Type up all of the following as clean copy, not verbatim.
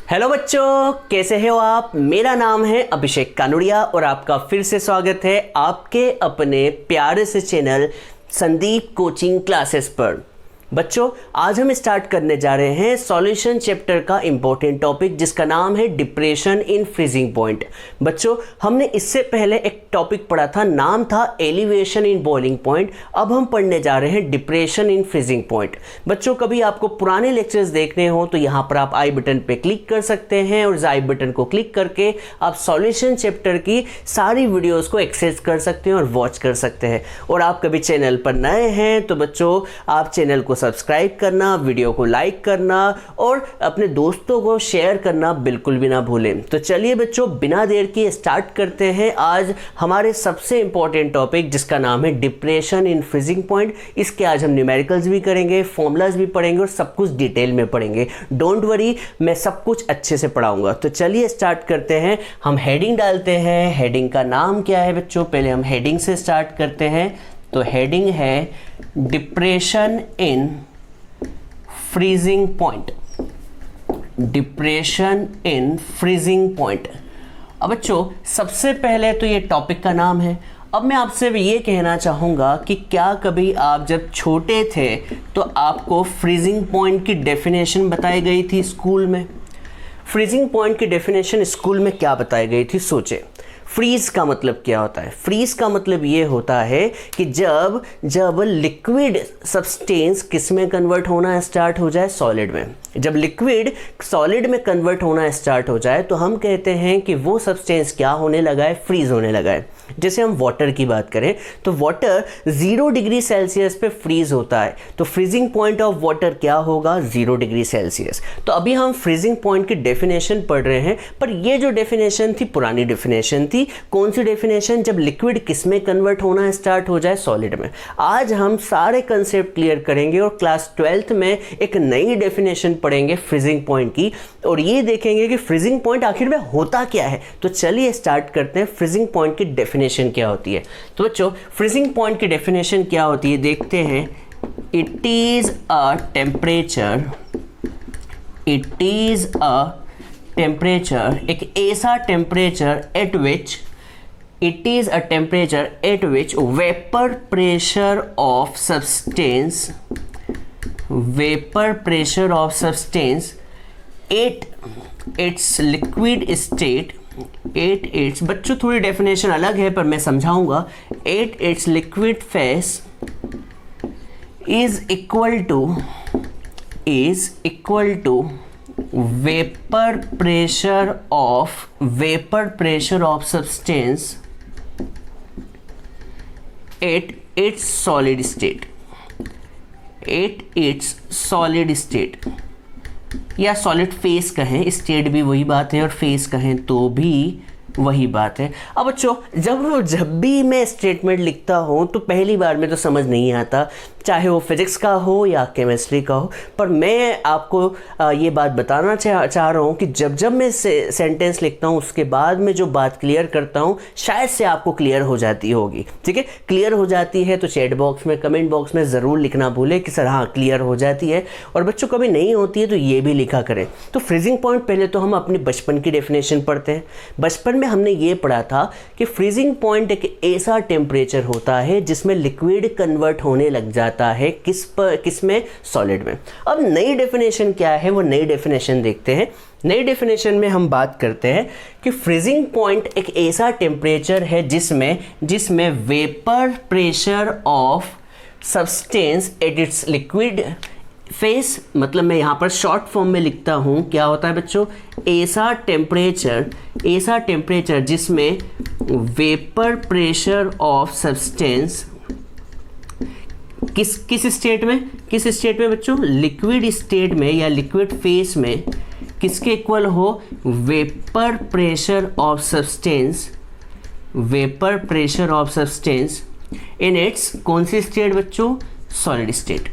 Hello बच्चों, कैसे हो आप। मेरा नाम है अभिषेक कानुड़िया और आपका फिर से स्वागत है आपके अपने प्यारे से चैनल संदीप कोचिंग क्लासेस पर। बच्चों, आज हम स्टार्ट करने जा रहे हैं सॉल्यूशन चैप्टर का इंपॉर्टेंट टॉपिक जिसका नाम है डिप्रेशन इन फ्रीजिंग पॉइंट। बच्चों, हमने इससे पहले एक टॉपिक पढ़ा था, नाम था एलिवेशन इन बॉइलिंग पॉइंट। अब हम पढ़ने जा रहे हैं डिप्रेशन इन फ्रीजिंग पॉइंट। बच्चों, कभी आपको पुराने लेक्चर्स देखने हो तो यहाँ पर आप आई बटन पे क्लिक कर सकते हैं और आई बटन को क्लिक करके आप सॉल्यूशन चैप्टर की सारी वीडियोस को एक्सेस कर सकते हैं और वॉच कर सकते हैं। और आप कभी चैनल पर नए हैं तो बच्चों, आप चैनल को सब्सक्राइब करना, वीडियो को लाइक करना और अपने दोस्तों को शेयर करना बिल्कुल भी ना भूलें। तो चलिए बच्चों, बिना देर के स्टार्ट करते हैं आज हमारे सबसे इंपॉर्टेंट टॉपिक जिसका नाम है डिप्रेशन इन फ्रीजिंग पॉइंट। इसके आज हम न्यूमेरिकल्स भी करेंगे, फॉर्मूलाज भी पढ़ेंगे और सब कुछ डिटेल में पढ़ेंगे। डोंट वरी, मैं सब कुछ अच्छे से पढ़ाऊंगा। तो चलिए स्टार्ट करते हैं। हम हेडिंग डालते हैं। हेडिंग का नाम क्या है बच्चों? पहले हम हेडिंग से स्टार्ट करते हैं। तो हेडिंग है depression in freezing point. Depression in freezing point. अब बच्चों, सबसे पहले तो ये टॉपिक का नाम है। अब मैं आपसे ये कहना चाहूँगा कि क्या कभी आप जब छोटे थे तो आपको फ्रीजिंग पॉइंट की डेफिनेशन बताई गई थी स्कूल में? फ्रीजिंग पॉइंट की डेफिनेशन स्कूल में क्या बताई गई थी? सोचे। फ्रीज का मतलब क्या होता है? फ्रीज का मतलब ये होता है कि जब लिक्विड सब्सटेंस किस में कन्वर्ट होना स्टार्ट हो जाए? सॉलिड में। जब लिक्विड सॉलिड में कन्वर्ट होना स्टार्ट हो जाए तो हम कहते हैं कि वो सब्सटेंस क्या होने लगा है? फ्रीज होने लगा है। जैसे हम वाटर की बात करें तो वाटर 0 डिग्री सेल्सियस पे फ्रीज होता है। तो फ्रीजिंग पॉइंट ऑफ वाटर क्या होगा? 0 डिग्री सेल्सियस। तो अभी हम फ्रीजिंग पॉइंट की डेफिनेशन पढ़ रहे हैं, पर ये जो डेफिनेशन थी पुरानी डेफिनेशन थी। कौन सी डेफिनेशन? जब लिक्विड किस में कन्वर्ट होना स्टार्ट हो जाए? सॉलिड में। आज हम सारे कंसेप्ट क्लियर करेंगे और क्लास 12th में एक नई डेफिनेशन पढ़ेंगे फ्रीजिंग पॉइंट की, और ये देखेंगे कि फ्रीजिंग पॉइंट आखिर में होता क्या है। तो चलिए स्टार्ट करते हैं। फ्रीजिंग पॉइंट की डेफिनेशन क्या होती है? तो बच्चों, फ्रीजिंग पॉइंट की डेफिनेशन क्या होती है देखते हैं। It is a temperature, it is a temperature, एक ऐसा temperature at which, it is a temperature at which vapour pressure of substance, vapour pressure of substance at its liquid state, at its, बच्चों थोड़ी definition अलग है पर मैं समझाऊंगा। At its liquid phase is equal to vapour pressure of substance at its solid state, at its solid state, या solid phase कहें, state भी वही बात है और फेस कहें तो भी वही बात है। अब बच्चों, जब भी मैं स्टेटमेंट लिखता हूँ तो पहली बार में तो समझ नहीं आता, चाहे वो फिजिक्स का हो या केमिस्ट्री का हो, पर मैं आपको ये बात बताना चाह रहा हूँ कि जब मैं सेंटेंस लिखता हूँ उसके बाद में जो बात क्लियर करता हूँ शायद से आपको क्लियर हो जाती होगी। ठीक है, क्लियर हो जाती है तो चैट बॉक्स में, कमेंट बॉक्स में ज़रूर लिखना भूले कि सर हाँ क्लियर हो जाती है। और बच्चों, कभी नहीं होती है तो ये भी लिखा करें। तो फ्रीजिंग पॉइंट पहले तो हम अपनी बचपन की डेफिनेशन पढ़ते हैं। बचपन में हमने ये पढ़ा था कि फ्रीजिंग पॉइंट एक ऐसा टेम्परेचर होता है जिसमें लिक्विड कन्वर्ट होने लग जाता है किस में? सॉलिड में। अब नई डेफिनेशन क्या है वो नई डेफिनेशन देखते हैं। नई डेफिनेशन में हम बात करते हैं कि फ्रीजिंग पॉइंट एक ऐसा टेम्परेचर है जिसमें vapour pressure of substance at its liquid face, मतलब मैं यहाँ पर शॉर्ट फॉर्म में लिखता हूँ, क्या होता है बच्चों? ऐसा टेम्परेचर जिसमें वेपर प्रेशर ऑफ सब्सटेंस किस स्टेट में बच्चों? लिक्विड स्टेट में या लिक्विड फेस में किसके इक्वल हो? Vapour pressure of substance in its कौन सी स्टेट बच्चों? Solid state.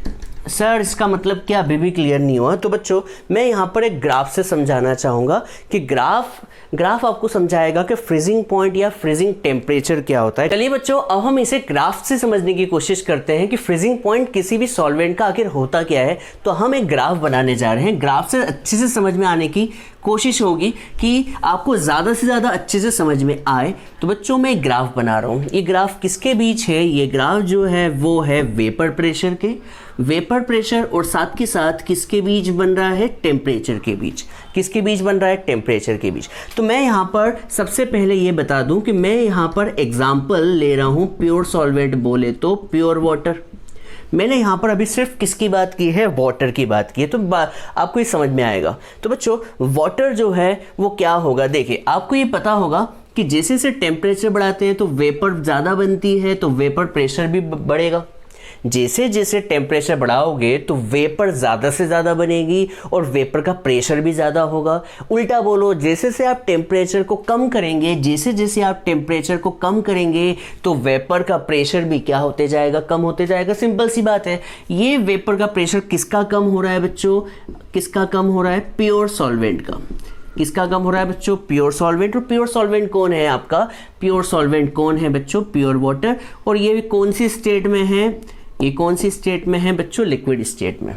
सर इसका मतलब क्या? अभी भी क्लियर नहीं हुआ? तो बच्चों, मैं यहाँ पर एक ग्राफ से समझाना चाहूँगा कि ग्राफ ग्राफ आपको समझाएगा कि फ्रीजिंग पॉइंट या फ्रीजिंग टेम्परेचर क्या होता है। चलिए बच्चों, अब हम इसे ग्राफ से समझने की कोशिश करते हैं कि फ्रीजिंग पॉइंट किसी भी सॉल्वेंट का आखिर होता क्या है। तो हम एक ग्राफ बनाने जा रहे हैं। ग्राफ से अच्छे से समझ में आने की कोशिश होगी कि आपको ज़्यादा से ज़्यादा अच्छे से समझ में आए। तो बच्चों, मैं एक ग्राफ बना रहा हूँ। ये ग्राफ किसके बीच है? ये ग्राफ जो है वो है वेपर प्रेशर के, वेपर प्रेशर और साथ के साथ किसके बीच बन रहा है? टेम्परेचर के बीच। किसके बीच बन रहा है? टेम्परेचर के बीच। तो मैं यहाँ पर सबसे पहले ये बता दूँ कि मैं यहाँ पर एग्जाम्पल ले रहा हूँ प्योर सॉल्वेंट, बोले तो प्योर वाटर। मैंने यहाँ पर अभी सिर्फ किसकी बात की है? वाटर की बात की है। तो आपको ये समझ में आएगा। तो बच्चों, वाटर जो है वो क्या होगा? देखिए, आपको ये पता होगा कि जैसे जैसे टेम्परेचर बढ़ाते हैं तो वेपर ज़्यादा बनती है, तो वेपर प्रेशर भी बढ़ेगा। जैसे जैसे टेम्परेचर बढ़ाओगे तो वेपर ज़्यादा से ज़्यादा बनेगी और वेपर का प्रेशर भी ज़्यादा होगा। उल्टा बोलो, जैसे से आप टेम्परेचर को कम करेंगे, जैसे जैसे आप टेम्परेचर को कम करेंगे तो वेपर का प्रेशर भी क्या होते जाएगा? कम होते जाएगा। सिंपल सी बात है। ये वेपर का प्रेशर किसका कम हो रहा है बच्चों? किसका कम हो रहा है? प्योर सॉल्वेंट का। किसका कम हो रहा है बच्चों? Pure solvent. और प्योर सॉल्वेंट कौन है आपका? प्योर सॉल्वेंट कौन है बच्चों? Pure water. और ये कौन सी स्टेट में है? ये कौन सी स्टेट में है बच्चों? लिक्विड स्टेट में।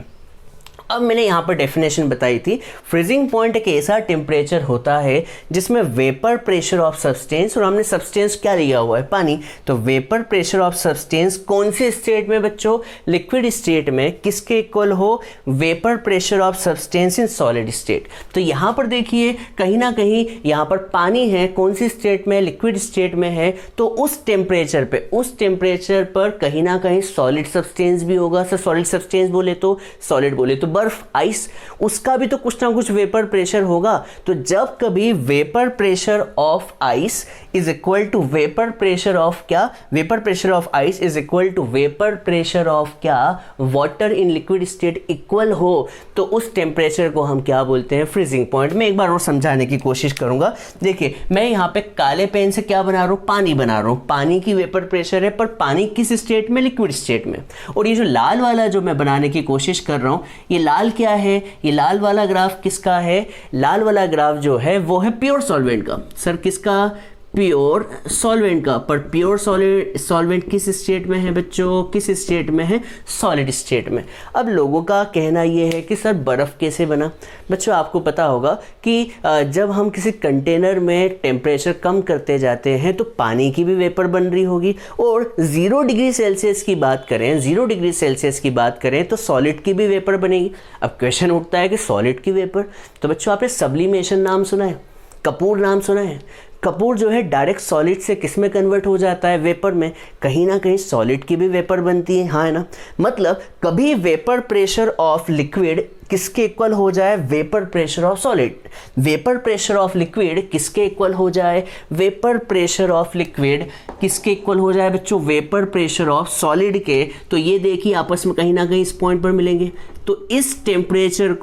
अब मैंने यहाँ पर डेफिनेशन बताई थी। फ्रीजिंग पॉइंट एक ऐसा टेम्परेचर होता है जिसमें वेपर प्रेशर ऑफ सब्सटेंस, और हमने सब्सटेंस क्या लिया हुआ है? पानी। तो वेपर प्रेशर ऑफ सब्सटेंस कौन से स्टेट में बच्चों? लिक्विड स्टेट में। किसके इक्वल हो? Vapour pressure of substance in solid state. तो यहाँ पर देखिए, कहीं ना कहीं यहाँ पर पानी है, कौन सी स्टेट में? लिक्विड स्टेट में है। तो उस टेम्परेचर पर कहीं ना कहीं सॉलिड सब्सटेंस भी होगा। सर, सॉलिड सब्सटेंस बोले तो सॉलिड, बोले तो बर्फ, आइस, उसका भी तो कुछ ना कुछ वेपर प्रेशर होगा। तो जब कभी vapour pressure of ice is equal to vapour pressure of क्या? Vapour pressure of ice is equal to vapour pressure of क्या? Water in liquid state equal हो, तो उस टेम्परेचर को हम क्या बोलते हैं? Freezing point. मैं एक बार और समझाने की कोशिश करूंगा। देखिए, मैं यहाँ पे काले पेन से क्या बना रहा हूँ? पानी बना रहा हूँ। पानी की वेपर प्रेशर है, पर पानी किस स्टेट में? लिक्विड स्टेट में। और ये जो लाल वाला जो मैं बनाने की कोशिश कर रहा हूँ, ये लाल क्या है? ये लाल वाला ग्राफ किसका है? लाल वाला ग्राफ जो है वो है प्योर सॉल्वेंट का। सर, किसका? प्योर सॉल्वेंट का। पर प्योर सॉल्वेंट किस स्टेट में है बच्चों? किस स्टेट में है? सॉलिड स्टेट में। अब लोगों का कहना यह है कि सर बर्फ़ कैसे बना? बच्चों, आपको पता होगा कि जब हम किसी कंटेनर में टेम्परेचर कम करते जाते हैं तो पानी की भी वेपर बन रही होगी। और 0 डिग्री सेल्सियस की बात करें, 0 डिग्री सेल्सियस की बात करें तो सॉलिड की भी वेपर बनेगी। अब क्वेश्चन उठता है कि सॉलिड की वेपर, तो बच्चों आपने सब्लिमेशन नाम सुना है? कपूर नाम सुना है? कपूर जो है डायरेक्ट सॉलिड से किस में कन्वर्ट हो जाता है? वेपर में। कहीं ना कहीं सॉलिड की भी वेपर बनती है, हाँ है ना? मतलब कभी वेपर प्रेशर ऑफ लिक्विड किसके इक्वल हो जाए? Vapour pressure of solid. Vapour pressure of liquid किसके इक्वल हो जाए? वेपर प्रेशर ऑफ लिक्विड किसके इक्वल हो जाए बच्चों? वेपर प्रेशर ऑफ सॉलिड के। तो ये देखिए, आपस में कहीं ना कहीं इस पॉइंट पर मिलेंगे। तो इस टेम्परेचर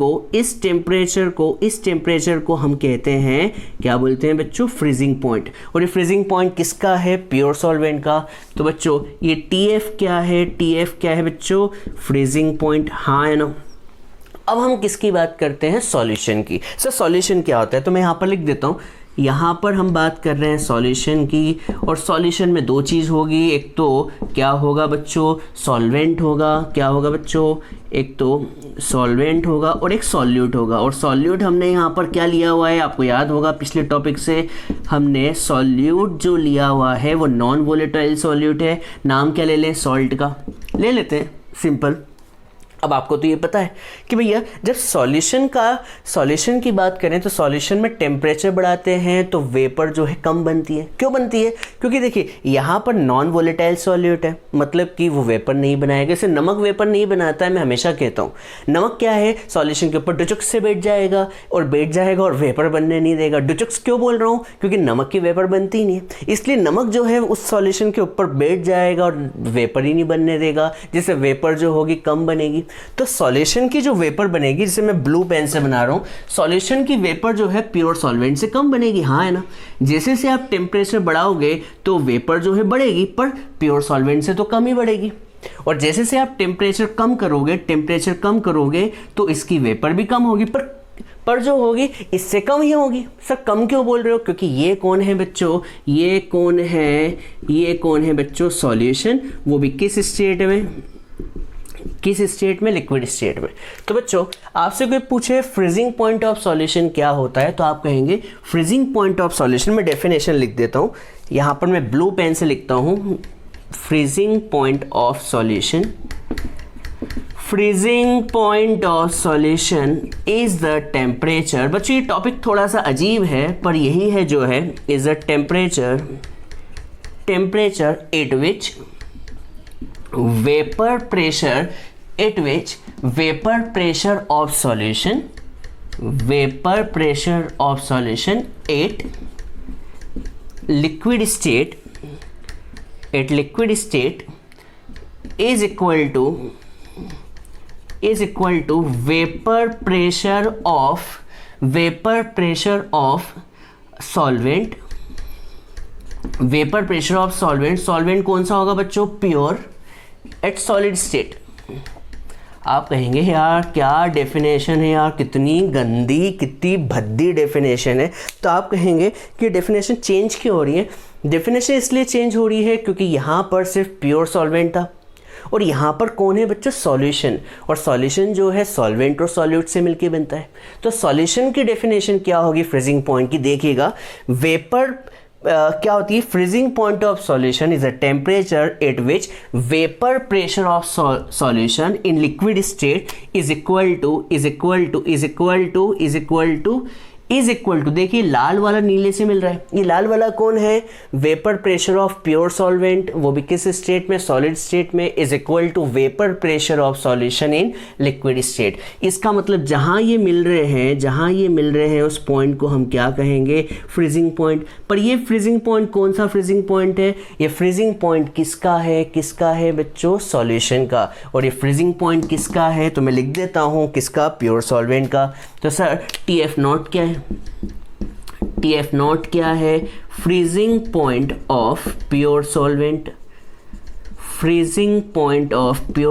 को हम कहते हैं, क्या बोलते हैं बच्चों? Freezing point. और ये फ्रीजिंग पॉइंट किसका है? प्योर सॉल्वेंट का। तो बच्चों, ये TF क्या है? TF क्या है बच्चों? फ्रीजिंग पॉइंट, हाँ है ना? अब हम किसकी बात करते हैं? सॉल्यूशन की। सर, सॉल्यूशन क्या होता है? तो मैं यहाँ पर लिख देता हूँ। यहाँ पर हम बात कर रहे हैं सॉल्यूशन की, और सॉल्यूशन में 2 चीज़ होगी। एक तो क्या होगा बच्चों? सॉल्वेंट होगा। क्या होगा बच्चों? एक तो सॉल्वेंट होगा और एक सॉल्यूट होगा। और सॉल्यूट हमने यहाँ पर क्या लिया हुआ है? आपको याद होगा पिछले टॉपिक से हमने सॉल्यूट जो लिया हुआ है वो नॉन वोलेटाइल सॉल्यूट है। नाम क्या ले लें? सॉल्ट का ले लेते हैं, सिंपल। अब आपको तो ये पता है कि भैया जब सॉल्यूशन की बात करें तो सॉल्यूशन में टेम्परेचर बढ़ाते हैं तो वेपर जो है कम बनती है। क्यों बनती है? क्योंकि देखिए यहाँ पर नॉन वोलेटाइल सॉल्यूट है, मतलब कि वो वेपर नहीं बनाएगा। जैसे नमक वेपर नहीं बनाता है, मैं हमेशा कहता हूँ नमक क्या है, सॉल्यूशन के ऊपर डुचक्स से बैठ जाएगा और वेपर बनने नहीं देगा। डुचक्स क्यों बोल रहा हूँ? क्योंकि नमक की वेपर बनती ही नहीं है, इसलिए नमक जो है उस सॉल्यूशन के ऊपर बैठ जाएगा और वेपर ही नहीं बनने देगा, जिससे वेपर जो होगी कम बनेगी। तो सॉल्यूशन की जो वेपर बनेगी, जिसे मैं ब्लू पेन से बना रहा हूँ, सॉल्यूशन की वेपर जो है प्योर सॉल्वेंट से कम बनेगी, हाँ है ना। जैसे से आप टेम्परेचर बढ़ाओगे तो वेपर जो है बढ़ेगी, पर प्योर सॉल्वेंट से तो कम ही बढ़ेगी। और जैसे से आप टेम्परेचर कम करोगे तो इसकी वेपर भी कम होगी, पर पर जो होगी इससे कम ही होगी। सर कम क्यों बोल रहे हो? क्योंकि ये कौन है बच्चों, ये कौन है बच्चों, सॉल्यूशन, वो भी किस स्टेट में, लिक्विड स्टेट में। तो बच्चों आपसे कोई पूछे फ्रीजिंग पॉइंट ऑफ सॉल्यूशन क्या होता है, तो आप कहेंगे फ्रीजिंग पॉइंट ऑफ सॉल्यूशन, में डेफिनेशन लिख देता हूँ यहाँ पर, मैं ब्लू पेन से लिखता हूँ, freezing point of solution, freezing point of solution is the temperature. बच्चों ये टॉपिक थोड़ा सा अजीब है पर यही है जो है, is the temperature at which vapour pressure of solution at liquid state is equal to vapor pressure of solvent। Solvent कौन सा होगा बच्चों, प्योर एट सॉलिड स्टेट। आप कहेंगे यार क्या डेफिनेशन है यार, कितनी गंदी कितनी भद्दी डेफिनेशन है। तो आप कहेंगे कि डेफिनेशन चेंज क्यों हो रही है? डेफिनेशन इसलिए चेंज हो रही है क्योंकि यहाँ पर सिर्फ प्योर सॉल्वेंट था और यहाँ पर कौन है बच्चों, सॉल्यूशन, और सॉल्यूशन जो है सॉल्वेंट और सॉल्यूट से मिलके बनता है। तो सॉल्यूशन की डेफिनेशन क्या होगी फ्रीजिंग पॉइंट की, देखिएगा वेपर क्या होती है, freezing point of solution is a temperature at which vapour pressure of solution in liquid state is equal to देखिए लाल वाला नीले से मिल रहा है, ये लाल वाला कौन है, vapour pressure of pure solvent, वो भी किस स्टेट में, सॉलिड स्टेट में, is equal to vapour pressure of solution in liquid state. इसका मतलब जहां ये मिल रहे हैं उस पॉइंट को हम क्या कहेंगे, फ्रीजिंग पॉइंट। पर ये फ्रीजिंग पॉइंट कौन सा फ्रीजिंग पॉइंट है, ये फ्रीजिंग पॉइंट किसका है बच्चों, सॉल्यूशन का। और ये फ्रीजिंग पॉइंट किसका है, तो मैं लिख देता हूं किसका, प्योर सॉल्वेंट का। तो सर TF नॉट क्या है, TF नॉट क्या है, freezing point of pure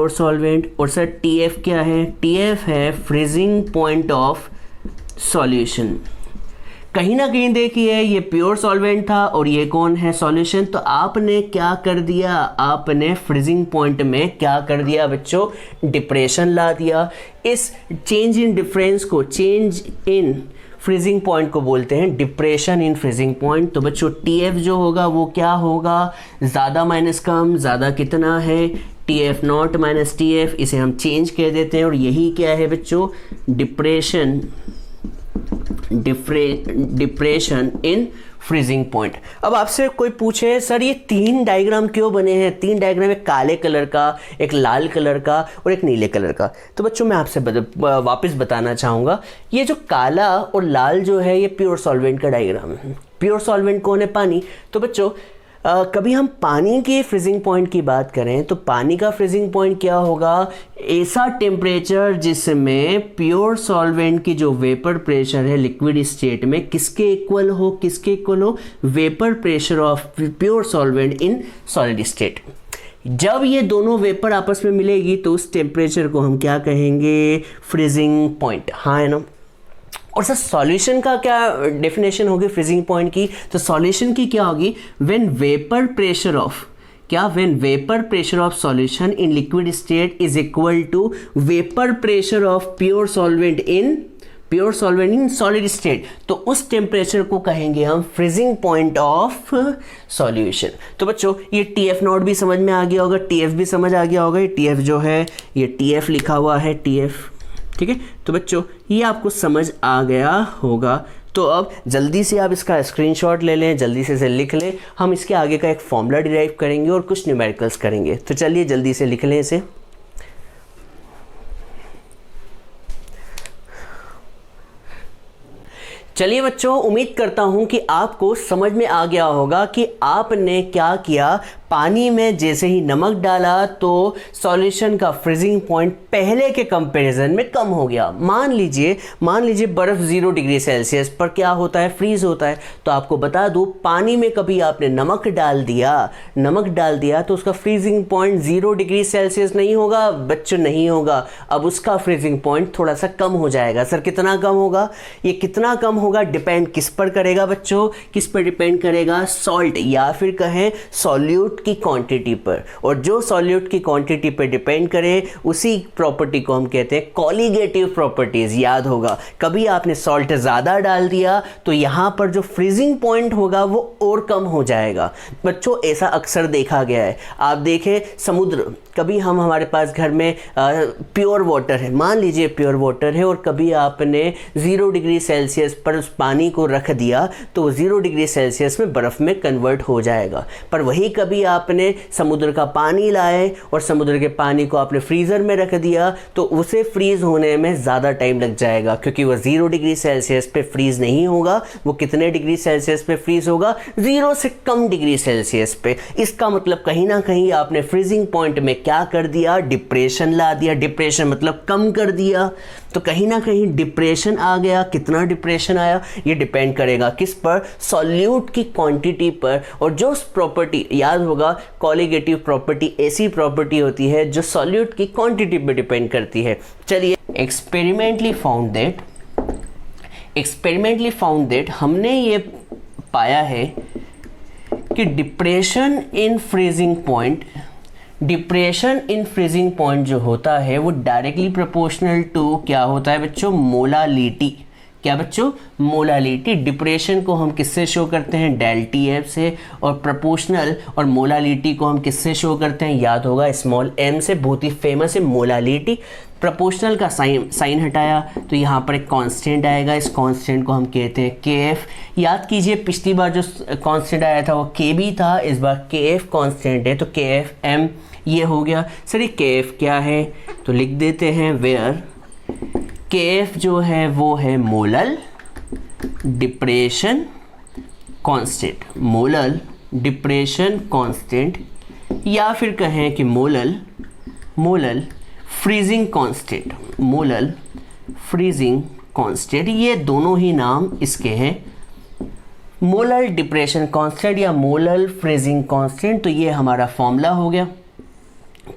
solvent, और सर TF क्या है, TF है फ्रीजिंग पॉइंट ऑफ सॉल्यूशन। कहीं ना कहीं देखिए ये प्योर सॉल्वेंट था और ये कौन है, सॉल्यूशन। तो आपने क्या कर दिया, आपने फ्रीजिंग पॉइंट में क्या कर दिया बच्चों, डिप्रेशन ला दिया। इस चेंज इन डिफरेंस को, चेंज इन फ्रीजिंग पॉइंट को बोलते हैं डिप्रेशन इन फ्रीजिंग पॉइंट। तो बच्चों TF जो होगा वो क्या होगा, ज़्यादा माइनस कम, ज़्यादा कितना है, TF नॉट माइनस TF, इसे हम चेंज कर देते हैं और यही क्या है बच्चों, डिप्रेशन इन फ्रीजिंग पॉइंट। अब आपसे कोई पूछे सर ये 3 डायग्राम क्यों बने हैं, 3 डायग्राम, एक काले कलर का, एक लाल कलर का और एक नीले कलर का। तो बच्चों मैं आपसे वापस बताना चाहूँगा, ये जो काला और लाल जो है ये प्योर सॉल्वेंट का डायग्राम है। प्योर सॉल्वेंट कौन है, पानी। तो बच्चों कभी हम पानी के फ्रीजिंग पॉइंट की बात करें तो पानी का फ्रीजिंग पॉइंट क्या होगा, ऐसा टेम्परेचर जिसमें प्योर सॉल्वेंट की जो वेपर प्रेशर है लिक्विड स्टेट में किसके इक्वल हो, vapour pressure of pure solvent in solid state. जब ये दोनों वेपर आपस में मिलेगी तो उस टेम्परेचर को हम क्या कहेंगे, फ्रीजिंग पॉइंट। हाँ है ना। और सर सॉल्यूशन का क्या डेफिनेशन होगी फ्रीजिंग पॉइंट की, तो सॉल्यूशन की क्या होगी, when vapour pressure of solution in liquid state is equal to vapour pressure of pure solvent in solid state, तो उस टेम्परेचर को कहेंगे हम फ्रीजिंग पॉइंट ऑफ सॉल्यूशन। तो बच्चों ये TF नॉट भी समझ में आ गया होगा, TF भी समझ आ गया होगा। ये TF जो है ये TF लिखा हुआ है, TF, ठीक है। तो बच्चों ये आपको समझ आ गया होगा। तो अब जल्दी से आप इसका स्क्रीनशॉट ले लें, जल्दी से इसे लिख लें। हम इसके आगे का एक फॉर्मूला डिराइव करेंगे और कुछ न्यूमेरिकल्स करेंगे। तो चलिए जल्दी से लिख लें इसे। चलिए बच्चों, उम्मीद करता हूं कि आपको समझ में आ गया होगा कि आपने क्या किया, पानी में जैसे ही नमक डाला तो सॉल्यूशन का फ्रीजिंग पॉइंट पहले के कंपैरिजन में कम हो गया। मान लीजिए बर्फ़ 0 डिग्री सेल्सियस पर क्या होता है, फ्रीज होता है। तो आपको बता दूं, पानी में कभी आपने नमक डाल दिया तो उसका फ्रीजिंग पॉइंट 0 डिग्री सेल्सियस नहीं होगा बच्चों, नहीं होगा। अब उसका फ्रीजिंग पॉइंट थोड़ा सा कम हो जाएगा। सर कितना कम होगा? ये कितना कम होगा डिपेंड किस पर करेगा बच्चों, किस पर डिपेंड करेगा? सॉल्ट या फिर कहें सॉल्यूट की क्वांटिटी पर। और जो सॉल्यूट की क्वांटिटी पर डिपेंड करे उसी प्रॉपर्टी को हम कहते हैं कॉलीगेटिव प्रॉपर्टीज। याद होगा, कभी आपने सॉल्ट ज़्यादा डाल दिया तो यहाँ पर जो फ्रीजिंग पॉइंट होगा वो और कम हो जाएगा। बच्चों ऐसा अक्सर देखा गया है। आप देखें समुद्र, कभी हमारे पास घर में प्योर वाटर है, मान लीजिए प्योर वाटर है, और कभी आपने 0 डिग्री सेल्सियस पर उस पानी को रख दिया तो 0 डिग्री सेल्सियस में बर्फ़ में कन्वर्ट हो जाएगा। पर वही कभी आपने समुद्र का पानी लाए और समुद्र के पानी को आपने फ्रीज़र में रख दिया तो उसे फ्रीज़ होने में ज़्यादा टाइम लग जाएगा, क्योंकि वो 0 डिग्री सेल्सियस पे फ्रीज़ नहीं होगा। वो कितने डिग्री सेल्सियस पे फ्रीज़ होगा? 0 से कम डिग्री सेल्सियस पे। इसका मतलब कहीं ना कहीं आपने फ्रीजिंग पॉइंट में क्या कर दिया? डिप्रेशन ला दिया। डिप्रेशन मतलब कम कर दिया, तो कहीं ना कहीं डिप्रेशन आ गया। कितना डिप्रेशन आया ये डिपेंड करेगा किस पर? सॉल्यूट की क्वांटिटी पर। और जो प्रॉपर्टी, याद होगा कॉलीगेटिव प्रॉपर्टी ऐसी प्रॉपर्टी होती है जो सॉल्यूट की क्वांटिटी पर डिपेंड करती है। चलिए, एक्सपेरिमेंटली फाउंड दैट हमने ये पाया है कि डिप्रेशन इन फ्रीजिंग पॉइंट जो होता है वो डायरेक्टली प्रोपोर्शनल टू क्या होता है बच्चों? मोलालिटी। क्या बच्चों? मोलालिटी। डिप्रेशन को हम किससे शो करते हैं? डेल टी एफ से। और प्रोपोर्शनल और मोलालिटी को हम किससे शो करते हैं? याद होगा स्मॉल एम से। बहुत ही फेमस है मोलालिटी। प्रोपोर्शनल का साइन हटाया तो यहाँ पर एक कांस्टेंट आएगा। इस कांस्टेंट को हम कहते हैं के एफ। याद कीजिए पिछली बार जो कांस्टेंट आया था वो के बी था, इस बार के एफ कांस्टेंट है तो के एफ एम ये हो गया। सर ये के एफ क्या है? तो लिख देते हैं वेयर के एफ जो है वो है molal depression constant. Molal depression constant, या फिर कहें कि molal freezing constant. Molal freezing constant, ये दोनों ही नाम इसके हैं। मोलल डिप्रेशन कांस्टेंट या मोलल फ्रीजिंग कांस्टेंट, तो ये हमारा फॉर्मूला हो गया।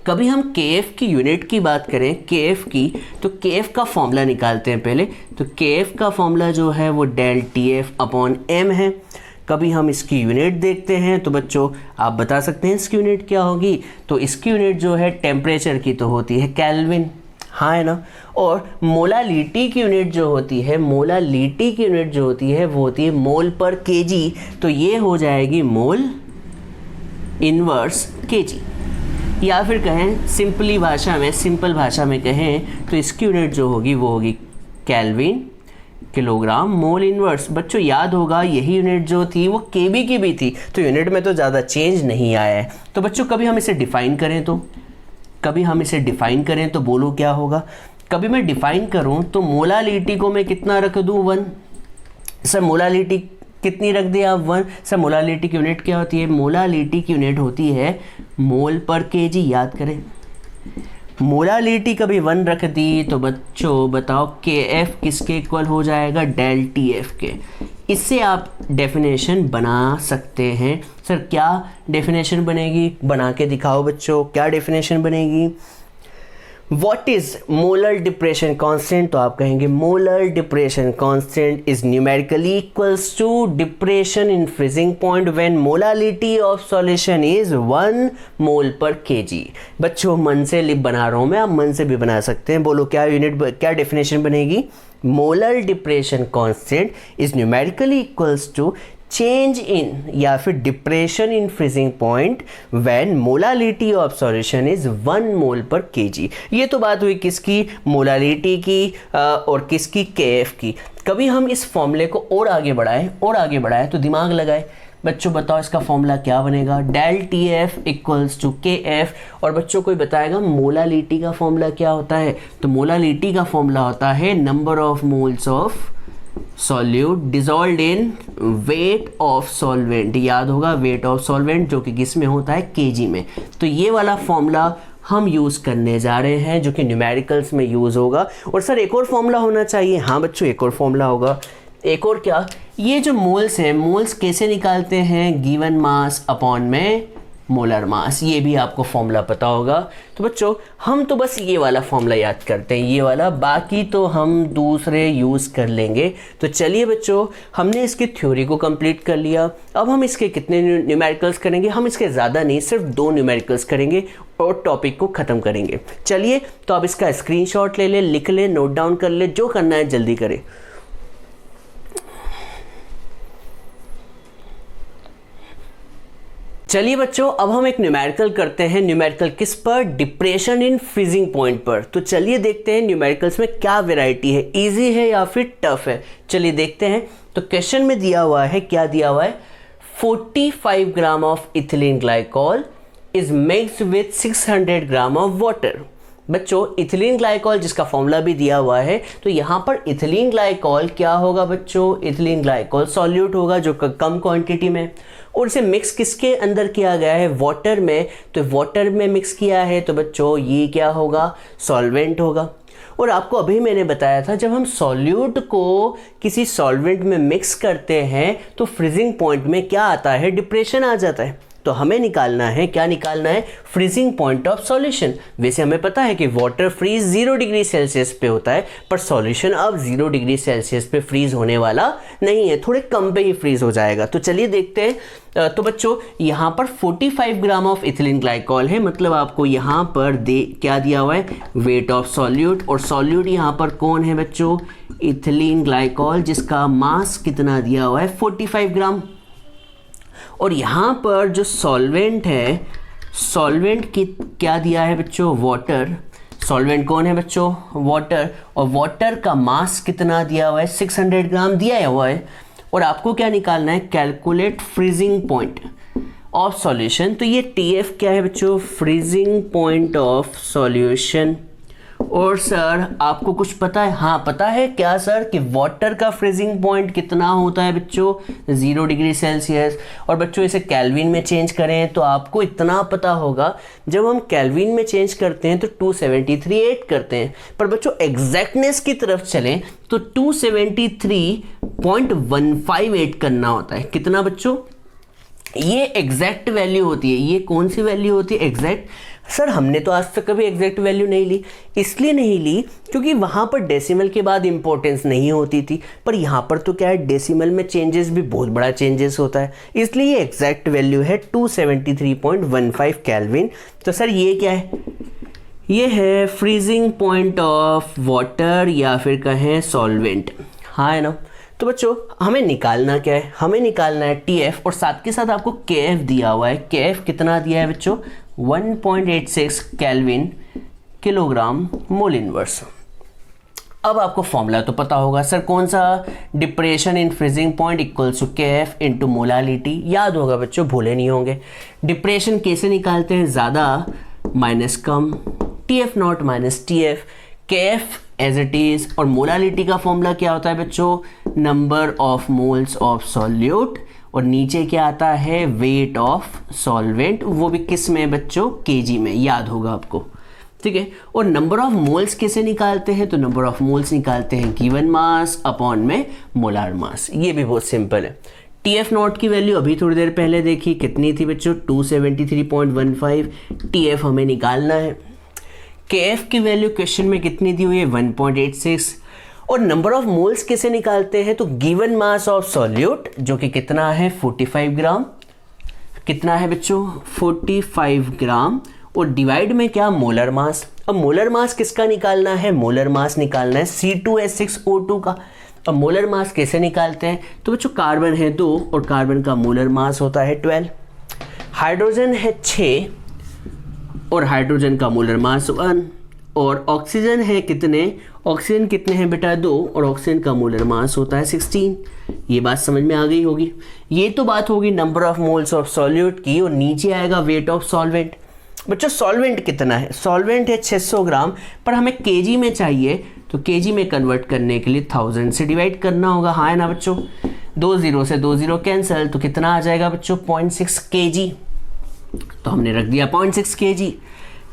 कभी हम KF की यूनिट की बात करें, KF की, तो KF का फॉर्मूला निकालते हैं पहले। तो KF का फॉर्मूला जो है वो डेल TF अपॉन M है। कभी हम इसकी यूनिट देखते हैं तो बच्चों आप बता सकते हैं इसकी यूनिट क्या होगी? तो इसकी यूनिट जो है टेम्परेचर की तो होती है केल्विन, हाँ है ना। और मोलालिटी की यूनिट जो होती है, मोलालिटी की यूनिट जो होती है वो होती है मोल पर केजी। तो ये हो जाएगी मोल इनवर्स केजी। या फिर कहें सिंपल भाषा में कहें तो इसकी यूनिट जो होगी वो होगी केल्विन किलोग्राम मोल इनवर्स। बच्चों याद होगा यही यूनिट जो थी वो केबी की भी थी, तो यूनिट में तो ज़्यादा चेंज नहीं आया है। तो बच्चों कभी हम इसे डिफ़ाइन करें तो बोलो क्या होगा? कभी मैं डिफ़ाइन करूं तो मोलालिटी को मैं कितना रख दूं? 1। सर मोलालिटी कितनी रख दिया आप? 1। सर मोलालिटी की यूनिट क्या होती है? मोलालिटी की यूनिट होती है मोल पर केजी। याद करें, मोलालिटी कभी 1 रख दी तो बच्चों बताओ के एफ किसके इक्वल हो जाएगा? डेल टी एफ के। इससे आप डेफिनेशन बना सकते हैं। सर क्या डेफिनेशन बनेगी? बना के दिखाओ बच्चों, क्या डेफिनेशन बनेगी? What is molar depression constant? तो आप कहेंगे molar depression constant is numerically equals to depression in freezing point when molality of solution is 1 mole per kg। बच्चों मन से लिप बना रहा हूँ मैं, आप मन से भी बना सकते हैं। बोलो क्या डेफिनेशन बनेगी? molar depression constant is numerically equals to change in या फिर depression in freezing point when molality of solution is 1 मोल पर केजी। ये तो बात हुई किसकी? मोलालिटी की और किसकी? केएफ की। कभी हम इस फॉर्मूले को और आगे बढ़ाएं तो दिमाग लगाए। बच्चों बताओ इसका फॉर्मूला क्या बनेगा? Del T F equals to K F. और बच्चों कोई बताएगा मोलालिटी का फॉर्मूला क्या होता है? तो मोलालिटी का फॉर्मूला होता है number of moles of solute dissolved in weight of solvent, याद होगा वेट ऑफ सॉल्वेंट जो कि किस में होता है, केजी में। तो ये वाला फॉर्मूला हम यूज़ करने जा रहे हैं जो कि न्यूमेरिकल्स में यूज़ होगा। और सर एक और फॉर्मूला होना चाहिए, हाँ बच्चों एक और फॉर्मूला होगा। एक और क्या, ये जो मोल्स हैं, मोल्स कैसे निकालते हैं, गिवन मास अपॉन में मोलर मास, ये भी आपको फॉर्मूला पता होगा। तो बच्चों हम तो बस ये वाला फॉर्मूला याद करते हैं, ये वाला, बाकी तो हम दूसरे यूज़ कर लेंगे। तो चलिए बच्चों हमने इसकी थ्योरी को कंप्लीट कर लिया। अब हम इसके कितने न्यूमेरिकल्स करेंगे, हम इसके ज़्यादा नहीं, सिर्फ 2 न्यूमेरिकल्स करेंगे और टॉपिक को ख़त्म करेंगे। चलिए तो आप इसका स्क्रीनशॉट ले लें, लिख लें, नोट डाउन कर लें, जो करना है जल्दी करें। चलिए बच्चों अब हम एक न्यूमेरिकल करते हैं। न्यूमेरिकल किस पर, डिप्रेशन इन फ्रीजिंग पॉइंट पर। तो चलिए देखते हैं न्यूमेरिकल्स में क्या वैरायटी है, इजी है या फिर टफ है। चलिए देखते हैं। तो क्वेश्चन में दिया हुआ है, क्या दिया हुआ है, 45 gram of ethylene glycol is mixed with 600 gram of water. बच्चों इथिलीन ग्लाइकॉल जिसका फॉर्मूला भी दिया हुआ है, तो यहाँ पर इथिलीन ग्लाइकॉल क्या होगा बच्चों, इथिलीन ग्लाइकॉल सॉल्यूट होगा जो कम क्वांटिटी में, और इसे मिक्स किसके अंदर किया गया है, वाटर में। तो वाटर में मिक्स किया है तो बच्चों ये क्या होगा, सॉल्वेंट होगा। और आपको अभी मैंने बताया था जब हम सॉल्यूट को किसी सॉल्वेंट में मिक्स करते हैं तो फ्रीजिंग पॉइंट में क्या आता है, डिप्रेशन आ जाता है। तो हमें निकालना है, क्या निकालना है, फ्रीजिंग पॉइंट ऑफ सॉल्यूशन। वैसे हमें पता है कि वाटर फ्रीज 0 डिग्री सेल्सियस पे होता है, पर सॉल्यूशन अब 0 डिग्री सेल्सियस पे फ्रीज होने वाला नहीं है, थोड़े कम पे ही फ्रीज हो जाएगा। तो चलिए देखते हैं। तो बच्चों यहाँ पर 45 ग्राम ऑफ इथिलीन ग्लाइकॉल है, मतलब आपको यहाँ पर क्या दिया हुआ है, वेट ऑफ सॉल्यूट। और सॉल्यूट यहाँ पर कौन है बच्चों, इथिलीन ग्लाइकॉल, जिसका मास कितना दिया हुआ है, 45 ग्राम। और यहाँ पर जो सॉल्वेंट है, सॉल्वेंट की क्या दिया है बच्चों, वाटर। सॉल्वेंट कौन है बच्चों, वाटर। और वाटर का मास कितना दिया हुआ है, 600 ग्राम दिया हुआ है। और आपको क्या निकालना है, calculate freezing point of solution. तो ये TF क्या है बच्चों, फ्रीजिंग पॉइंट ऑफ सॉल्यूशन। और सर आपको कुछ पता है, हाँ पता है क्या सर, कि वाटर का फ्रीजिंग पॉइंट कितना होता है बच्चों, 0 डिग्री सेल्सियस। और बच्चों इसे केल्विन में चेंज करें तो आपको इतना पता होगा, जब हम केल्विन में चेंज करते हैं तो 273.8 करते हैं, पर बच्चों एग्जैक्टनेस की तरफ चलें तो 273.158 करना होता है। कितना बच्चों, ये एग्जैक्ट वैल्यू होती है। ये कौन सी वैल्यू होती है, एग्जैक्ट। सर हमने तो आज तक कभी एग्जैक्ट वैल्यू नहीं ली, इसलिए नहीं ली क्योंकि वहाँ पर डेसिमल के बाद इंपॉर्टेंस नहीं होती थी, पर यहाँ पर तो क्या है, डेसिमल में चेंजेस भी बहुत बड़ा चेंजेस होता है, इसलिए ये एग्जैक्ट वैल्यू है 273.15 केल्विन। तो सर ये क्या है, ये है फ्रीजिंग पॉइंट ऑफ वाटर या फिर कहें सॉल्वेंट, हाँ है ना। तो बच्चों हमें निकालना क्या है, हमें निकालना है TF, और साथ के साथ आपको KF दिया हुआ है। KF कितना दिया है बच्चों, 1.86 केल्विन किलोग्राम मोल इनवर्स। अब आपको फॉर्मूला तो पता होगा सर, कौन सा, depression in freezing point equals to KF into molality, याद होगा बच्चों, भूले नहीं होंगे। डिप्रेशन कैसे निकालते हैं, ज़्यादा माइनस कम, TF naught minus TF, KF as it is. और मोलालिटी का फॉर्मूला क्या होता है बच्चों, number of moles of solute, और नीचे क्या आता है, वेट ऑफ सॉल्वेंट, वो भी किस में बच्चों, केजी में, याद होगा आपको, ठीक है। और नंबर ऑफ मोल्स कैसे निकालते हैं, तो नंबर ऑफ मोल्स निकालते हैं गिवन मास अपॉन में मोलार मास, ये भी बहुत सिंपल है। TF नॉट की वैल्यू अभी थोड़ी देर पहले देखी, कितनी थी बच्चों, 273.15, TF हमें निकालना है। KF की वैल्यू क्वेश्चन में कितनी दी हुई है, 1.86। और नंबर ऑफ मोल्स कैसे निकालते हैं, तो गिवन मास ऑफ सॉल्यूट जो कि कितना है, 45 ग्राम, कितना है बच्चों, 45 ग्राम, और डिवाइड में क्या, मोलर मास। अब मोलर मास किसका निकालना है, मोलर मास निकालना है C2H6O2 का। अब मोलर मास कैसे निकालते हैं, तो बच्चों कार्बन है 2 और कार्बन का मोलर मास होता है 12, हाइड्रोजन है 6 और हाइड्रोजन का मोलर मास 1, और ऑक्सीजन है कितने, ऑक्सीजन कितने हैं बेटा, 2, और ऑक्सीजन का मोलर मास होता है 16। ये बात समझ में आ गई होगी। ये तो बात होगी number of moles of solute की, और नीचे आएगा वेट ऑफ सॉल्वेंट। बच्चों सॉल्वेंट कितना है, सॉल्वेंट है 600 ग्राम, पर हमें केजी में चाहिए तो केजी में कन्वर्ट करने के लिए 1000 से डिवाइड करना होगा, हाँ है ना बच्चों। 2 0 से 2 0 कैंसिल, तो कितना आ जाएगा बच्चों 0.6 kg। तो हमने रख दिया 0.6 kg।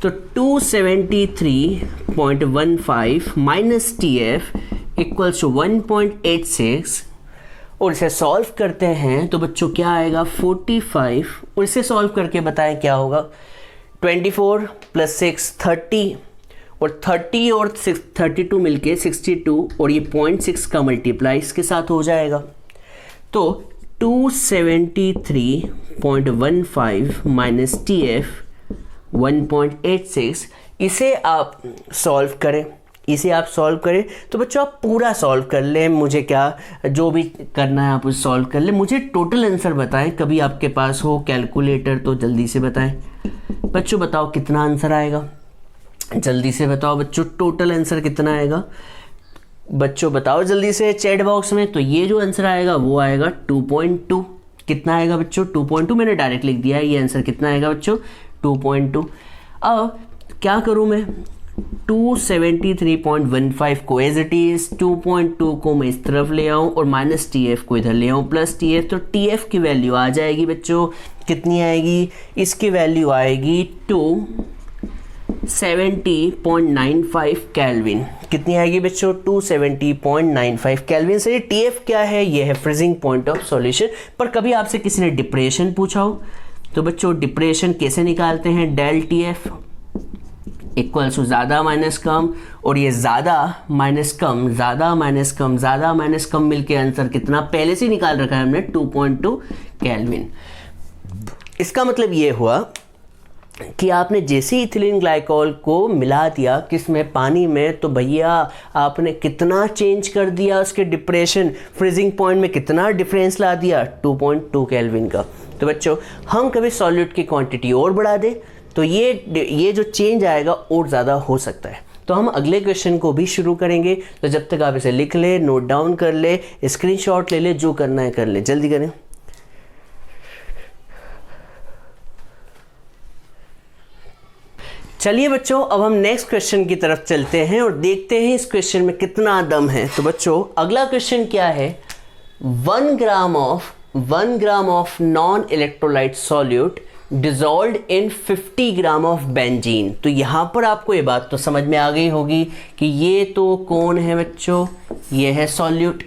तो 273.15 माइनस TF इक्वल्स टू 1.86, और इसे सॉल्व करते हैं तो बच्चों क्या आएगा 45, और इसे सॉल्व करके बताएं क्या होगा। 24 + 6 30, और 30 और 32 मिलके 62, और ये 0.6 का मल्टीप्लाई इसके साथ हो जाएगा। तो 273.15 माइनस TF 1.86, इसे आप सॉल्व करें, तो बच्चों आप पूरा सॉल्व कर लें, मुझे क्या जो भी करना है आप उसे सॉल्व कर लें, मुझे टोटल आंसर बताएं। कभी आपके पास हो कैलकुलेटर तो जल्दी से बताएं। बच्चों बताओ कितना आंसर आएगा, जल्दी से बताओ बच्चों, टोटल आंसर कितना आएगा बच्चों, बताओ जल्दी से चैट बॉक्स में। तो ये जो आंसर आएगा वो आएगा 2.2। कितना आएगा बच्चों 2.2, मैंने डायरेक्ट लिख दिया है। ये आंसर कितना आएगा बच्चों 2.2। अब क्या करूं मैं, 273.15 को एज इट इज, 2.2 को मैं इस तरफ ले आऊं और माइनस TF को इधर ले आऊं प्लस TF, तो TF की वैल्यू आ जाएगी बच्चों, कितनी आएगी, इसकी वैल्यू आएगी 270.95 केल्विन। कितनी आएगी बच्चों 270.95 केल्विन से। TF क्या है, ये है फ्रीजिंग पॉइंट ऑफ सॉल्यूशन। पर कभी आपसे किसी ने डिप्रेशन पूछा हो तो बच्चों डिप्रेशन कैसे निकालते हैं, डेल TF इक्वल्स टू ज़्यादा माइनस कम, और ये ज़्यादा माइनस कम, ज़्यादा माइनस कम, ज़्यादा माइनस कम मिलके आंसर कितना पहले से निकाल रखा है हमने 2.2 केल्विन। इसका मतलब ये हुआ कि आपने जैसे ही इथिलीन ग्लाइकॉल को मिला दिया किसमें, पानी में, तो भैया आपने कितना चेंज कर दिया उसके डिप्रेशन, फ्रीजिंग पॉइंट में कितना डिफरेंस ला दिया 2.2 केल्विन का। तो बच्चों हम कभी सॉल्यूट की क्वांटिटी और बढ़ा दें तो ये जो चेंज आएगा और ज़्यादा हो सकता है। तो हम अगले क्वेश्चन को भी शुरू करेंगे। तो जब तक आप इसे लिख ले, नोट डाउन कर ले, स्क्रीनशॉट ले ले, जो करना है कर ले, जल्दी करें। चलिए बच्चों अब हम नेक्स्ट क्वेश्चन की तरफ चलते हैं और देखते हैं इस क्वेश्चन में कितना दम है। तो बच्चों अगला क्वेश्चन क्या है, 1 gram of non electrolyte solute dissolved in 50 gram of benzene. तो यहाँ पर आपको ये बात तो समझ में आ गई होगी कि ये तो कौन है बच्चों, ये है सॉल्यूट,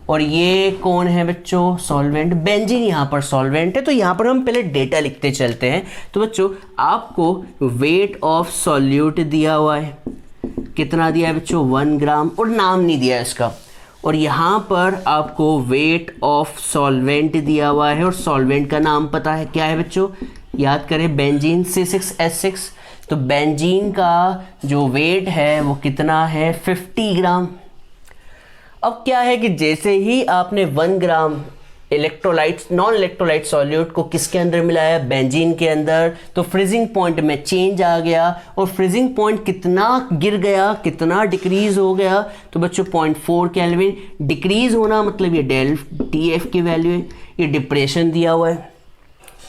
और ये कौन है बच्चों सॉल्वेंट, बेंजीन यहाँ पर सॉल्वेंट है। तो यहाँ पर हम पहले डेटा लिखते चलते हैं। तो बच्चों आपको वेट ऑफ सॉल्यूट दिया हुआ है, कितना दिया है बच्चों 1 ग्राम, और नाम नहीं दिया है इसका। और यहाँ पर आपको वेट ऑफ सॉल्वेंट दिया हुआ है और सॉल्वेंट का नाम पता है क्या है बच्चों, याद करें बेंजीन C6H6। तो बेंजीन का जो वेट है वो कितना है 50 ग्राम। अब क्या है कि जैसे ही आपने 1 ग्राम नॉन इलेक्ट्रोलाइट सॉल्यूट को किसके अंदर मिलाया, बेंजीन के अंदर, तो फ्रीजिंग पॉइंट में चेंज आ गया। और फ्रीजिंग पॉइंट कितना गिर गया, कितना डिक्रीज हो गया, तो बच्चों 0.4 केल्विन। डिक्रीज होना मतलब ये डेल TF की वैल्यू है, ये डिप्रेशन दिया हुआ है।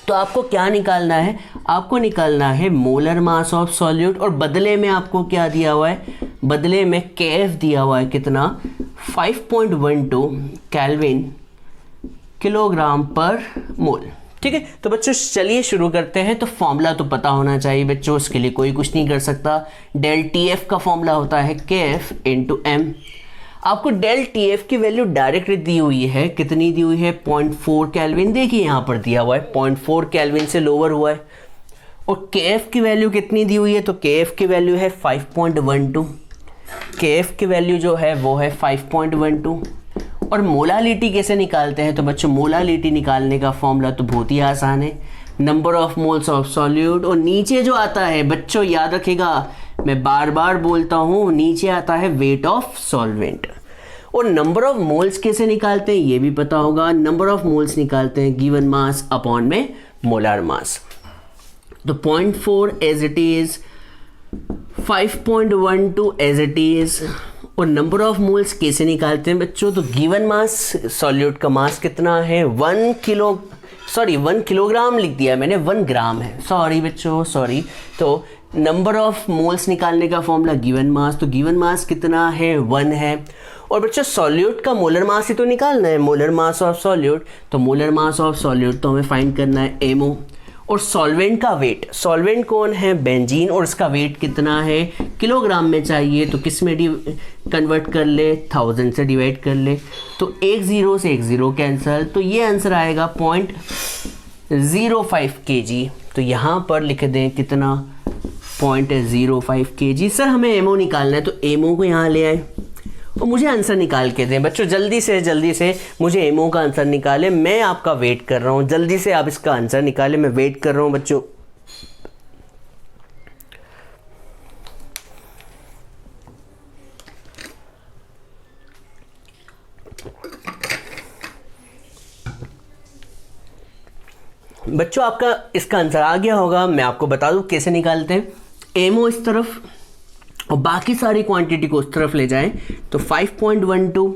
तो आपको क्या निकालना है, आपको निकालना है मोलर मास ऑफ सॉल्यूट, और बदले में आपको क्या दिया हुआ है, बदले में KF दिया हुआ है कितना 5.12 केल्विन किलोग्राम पर मोल। ठीक है, तो बच्चों चलिए शुरू करते हैं। तो फॉर्मूला तो पता होना चाहिए बच्चों, उसके लिए कोई कुछ नहीं कर सकता। डेल TF का फॉर्मूला होता है KF × M। आपको डेल TF की वैल्यू डायरेक्ट दी हुई है, कितनी दी हुई है 0.4 केल्विन, देखिए यहाँ पर दिया हुआ है 0.4 केल्विन से लोअर हुआ है। और KF की वैल्यू कितनी दी हुई है, तो KF की वैल्यू है 5.12, KF की वैल्यू जो है वो है 5.12। और मोलालिटी कैसे निकालते हैं, तो बच्चों मोलालिटी निकालने का फॉर्मूला तो बहुत ही आसान है, number of moles of solute, और नीचे जो आता है बच्चों याद रखिएगा, मैं बार बार बोलता हूँ, नीचे आता है वेट ऑफ सॉल्वेंट। और नंबर ऑफ मोल्स कैसे निकालते हैं ये भी पता होगा, नंबर ऑफ मोल्स निकालते हैं गिवन मास अपॉन में मोलार मास। तो 0.4 as it is, 5.12 as it is. और नंबर ऑफ मोल्स कैसे निकालते हैं बच्चों, तो गिवन मास सॉल्यूट का मास कितना है 1 किलोग्राम लिख दिया मैंने, 1 ग्राम है, सॉरी बच्चों सॉरी। तो नंबर ऑफ मोल्स निकालने का फॉर्मूला गिवन मास, तो गिवन मास कितना है 1 है। और बच्चों सॉल्यूट का मोलर मास ही तो निकालना है, मोलर मास ऑफ सॉल्यूट, तो मोलर मास ऑफ सॉल्यूट तो हमें फाइंड करना है MO। और सॉल्वेंट का वेट, सॉल्वेंट कौन है बेंजीन, और इसका वेट कितना है किलोग्राम में चाहिए, तो किस में कन्वर्ट कर ले 1000 से डिवाइड कर ले, तो एक ज़ीरो से एक ज़ीरो कैंसिल, तो ये आंसर आएगा 0.05 kg। तो यहाँ पर लिख दें कितना 0.05 kg। सर हमें एमओ निकालना है, तो एमओ को यहाँ ले आए और मुझे आंसर निकाल के दें। बच्चों जल्दी से मुझे एमओ का आंसर निकालें, मैं आपका वेट कर रहा हूँ, जल्दी से आप इसका आंसर निकालें, मैं वेट कर रहा हूँ बच्चों। बच्चों आपका इसका आंसर आ गया होगा, मैं आपको बता दूं कैसे निकालते हैं। एमओ इस तरफ और बाकी सारी क्वांटिटी को उस तरफ ले जाएं, तो 5.12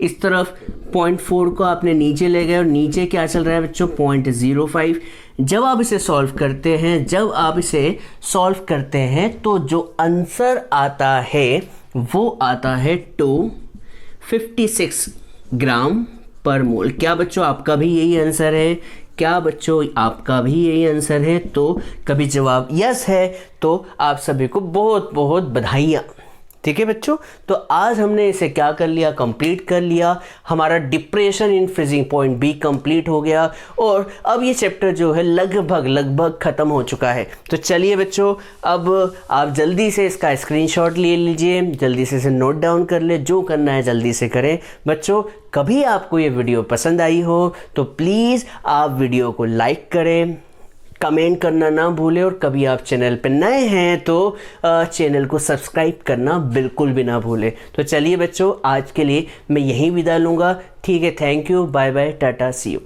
इस तरफ 0.4 को आपने नीचे ले गए और नीचे क्या चल रहा है बच्चों 0.05। जब आप इसे सॉल्व करते हैं तो जो आंसर आता है वो आता है 256 ग्राम पर मोल। क्या बच्चों आपका भी यही आंसर है? तो कभी जवाब यस है तो आप सभी को बहुत बहुत बधाइयाँ। ठीक है बच्चों, तो आज हमने इसे क्या कर लिया, कंप्लीट कर लिया। हमारा डिप्रेशन इन फ्रीजिंग पॉइंट भी कंप्लीट हो गया और अब ये चैप्टर जो है लगभग ख़त्म हो चुका है। तो चलिए बच्चों, अब आप जल्दी से इसका स्क्रीनशॉट ले लीजिए, जल्दी से इसे नोट डाउन कर ले, जो करना है जल्दी से करें। बच्चों कभी आपको ये वीडियो पसंद आई हो तो प्लीज़ आप वीडियो को लाइक करें, कमेंट करना ना भूलें, और कभी आप चैनल पर नए हैं तो चैनल को सब्सक्राइब करना बिल्कुल भी ना भूलें। तो चलिए बच्चों, आज के लिए मैं यहीं विदा लूँगा। ठीक है, thank you, bye bye, tata, see you.